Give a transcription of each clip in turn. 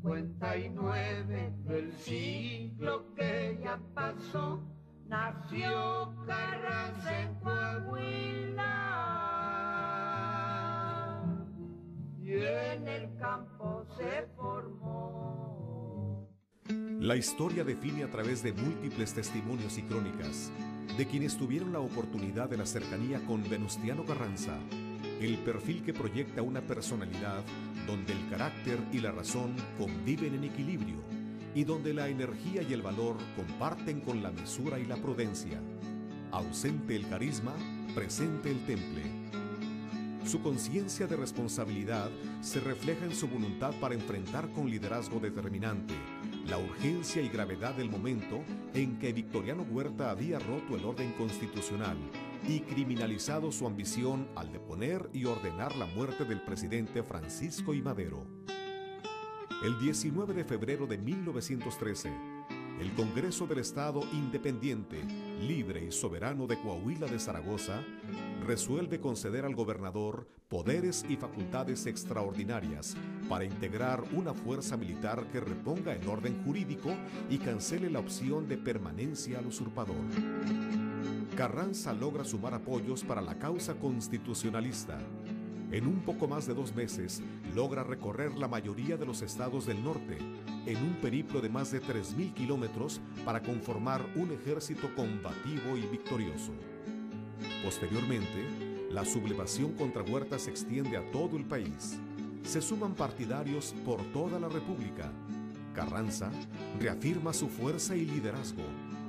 59 del siglo que ya pasó, nació Carranza en Coahuila, y en el campo se formó. La historia define a través de múltiples testimonios y crónicas de quienes tuvieron la oportunidad de la cercanía con Venustiano Carranza, el perfil que proyecta una personalidad donde el carácter y la razón conviven en equilibrio y donde la energía y el valor comparten con la mesura y la prudencia. Ausente el carisma, presente el temple. Su conciencia de responsabilidad se refleja en su voluntad para enfrentar con liderazgo determinante la urgencia y gravedad del momento en que Victoriano Huerta había roto el orden constitucional y criminalizado su ambición al deponer y ordenar la muerte del presidente Francisco I. Madero. El 19 de febrero de 1913, el Congreso del Estado Independiente, Libre y Soberano de Coahuila de Zaragoza resuelve conceder al gobernador poderes y facultades extraordinarias para integrar una fuerza militar que reponga en orden jurídico y cancele la opción de permanencia al usurpador. Carranza logra sumar apoyos para la causa constitucionalista. En un poco más de 2 meses, logra recorrer la mayoría de los estados del norte, en un periplo de más de 3.000 kilómetros para conformar un ejército combativo y victorioso. Posteriormente, la sublevación contra Huerta se extiende a todo el país. Se suman partidarios por toda la República. Carranza reafirma su fuerza y liderazgo,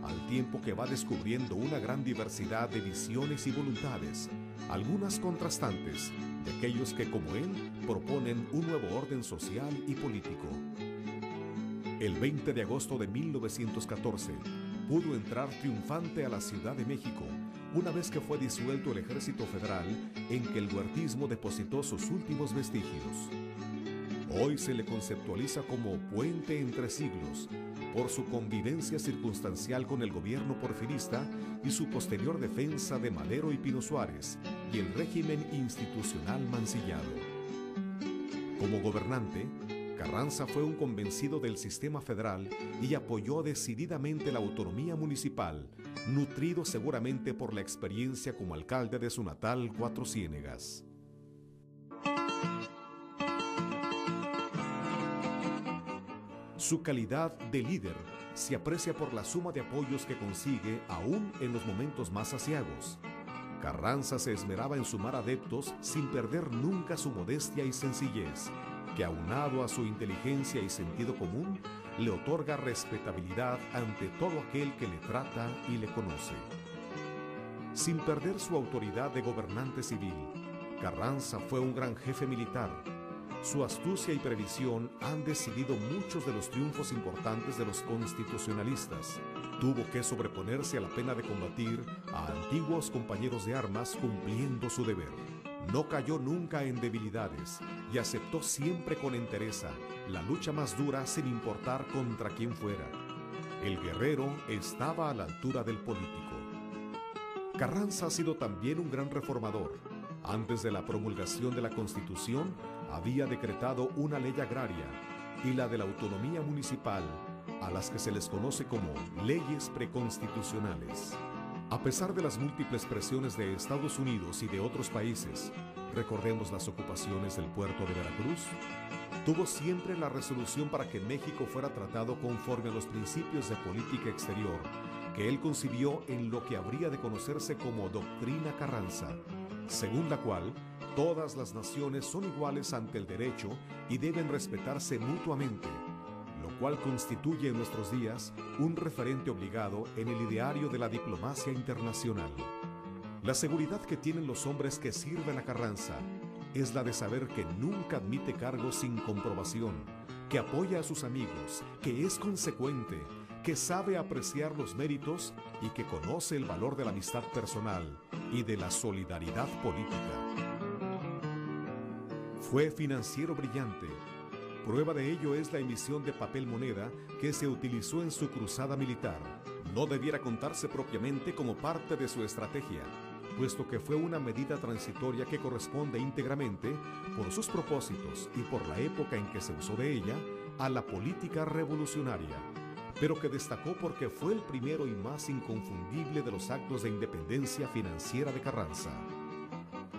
al tiempo que va descubriendo una gran diversidad de visiones y voluntades, algunas contrastantes, de aquellos que, como él, proponen un nuevo orden social y político. El 20 de agosto de 1914, pudo entrar triunfante a la Ciudad de México, una vez que fue disuelto el Ejército Federal en que el huertismo depositó sus últimos vestigios. Hoy se le conceptualiza como puente entre siglos, por su convivencia circunstancial con el gobierno porfirista y su posterior defensa de Madero y Pino Suárez y el régimen institucional mancillado. Como gobernante, Carranza fue un convencido del sistema federal y apoyó decididamente la autonomía municipal, nutrido seguramente por la experiencia como alcalde de su natal Cuatro Ciénegas. Su calidad de líder se aprecia por la suma de apoyos que consigue aún en los momentos más aciagos. Carranza se esmeraba en sumar adeptos sin perder nunca su modestia y sencillez, que aunado a su inteligencia y sentido común, le otorga respetabilidad ante todo aquel que le trata y le conoce. Sin perder su autoridad de gobernante civil, Carranza fue un gran jefe militar. Su astucia y previsión han decidido muchos de los triunfos importantes de los constitucionalistas. Tuvo que sobreponerse a la pena de combatir a antiguos compañeros de armas cumpliendo su deber. No cayó nunca en debilidades y aceptó siempre con entereza la lucha más dura sin importar contra quién fuera. El guerrero estaba a la altura del político. Carranza ha sido también un gran reformador. Antes de la promulgación de la Constitución, había decretado una ley agraria y la de la autonomía municipal, a las que se les conoce como leyes preconstitucionales. A pesar de las múltiples presiones de Estados Unidos y de otros países, recordemos las ocupaciones del puerto de Veracruz, tuvo siempre la resolución para que México fuera tratado conforme a los principios de política exterior que él concibió en lo que habría de conocerse como Doctrina Carranza, según la cual todas las naciones son iguales ante el derecho y deben respetarse mutuamente, lo cual constituye en nuestros días un referente obligado en el ideario de la diplomacia internacional. La seguridad que tienen los hombres que sirven a Carranza es la de saber que nunca admite cargos sin comprobación, que apoya a sus amigos, que es consecuente, que sabe apreciar los méritos y que conoce el valor de la amistad personal y de la solidaridad política. Fue financiero brillante. Prueba de ello es la emisión de papel moneda que se utilizó en su cruzada militar. No debiera contarse propiamente como parte de su estrategia, puesto que fue una medida transitoria que corresponde íntegramente, por sus propósitos y por la época en que se usó de ella, a la política revolucionaria, pero que destacó porque fue el primero y más inconfundible de los actos de independencia financiera de Carranza.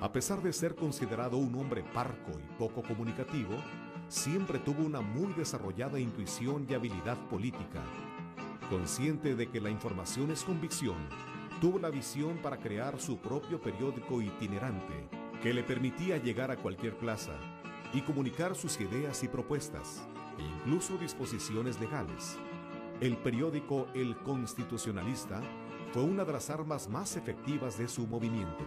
A pesar de ser considerado un hombre parco y poco comunicativo, siempre tuvo una muy desarrollada intuición y habilidad política. Consciente de que la información es convicción, tuvo la visión para crear su propio periódico itinerante que le permitía llegar a cualquier plaza y comunicar sus ideas y propuestas, e incluso disposiciones legales. El periódico El Constitucionalista fue una de las armas más efectivas de su movimiento.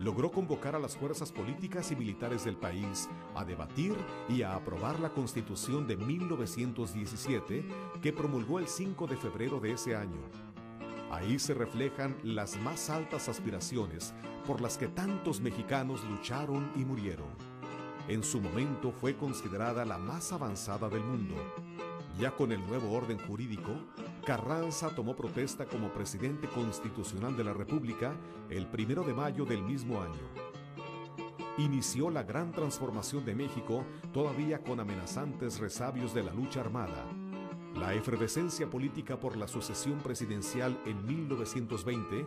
Logró convocar a las fuerzas políticas y militares del país a debatir y a aprobar la Constitución de 1917, que promulgó el 5 de febrero de ese año. Ahí se reflejan las más altas aspiraciones por las que tantos mexicanos lucharon y murieron. En su momento fue considerada la más avanzada del mundo. Ya con el nuevo orden jurídico, Carranza tomó protesta como presidente constitucional de la República el 1 de mayo del mismo año. Inició la gran transformación de México, todavía con amenazantes resabios de la lucha armada. La efervescencia política por la sucesión presidencial en 1920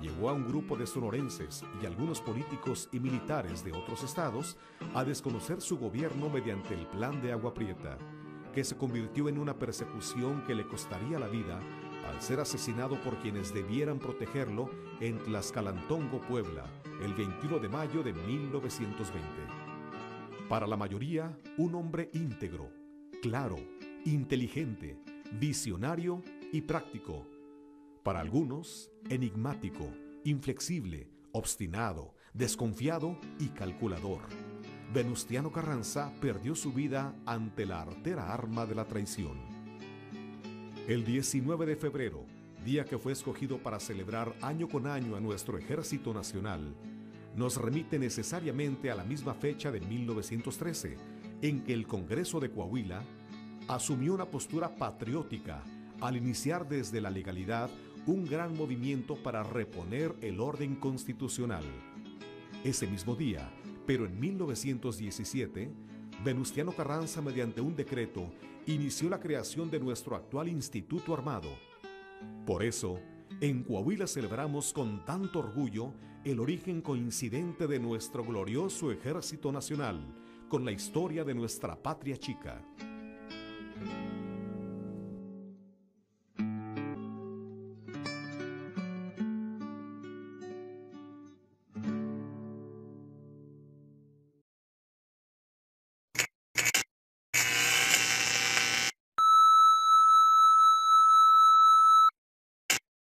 llevó a un grupo de sonorenses y algunos políticos y militares de otros estados a desconocer su gobierno mediante el Plan de Agua Prieta, que se convirtió en una persecución que le costaría la vida al ser asesinado por quienes debieran protegerlo en Tlaxcalantongo, Puebla, el 21 de mayo de 1920. Para la mayoría, un hombre íntegro, claro, inteligente, visionario y práctico. Para algunos, enigmático, inflexible, obstinado, desconfiado y calculador. Venustiano Carranza perdió su vida ante la artera arma de la traición. El 19 de febrero, día que fue escogido para celebrar año con año a nuestro Ejército Nacional, nos remite necesariamente a la misma fecha de 1913, en que el Congreso de Coahuila asumió una postura patriótica al iniciar desde la legalidad un gran movimiento para reponer el orden constitucional. Ese mismo día, pero en 1917, Venustiano Carranza, mediante un decreto, inició la creación de nuestro actual Instituto Armado. Por eso, en Coahuila celebramos con tanto orgullo el origen coincidente de nuestro glorioso Ejército Nacional con la historia de nuestra patria chica.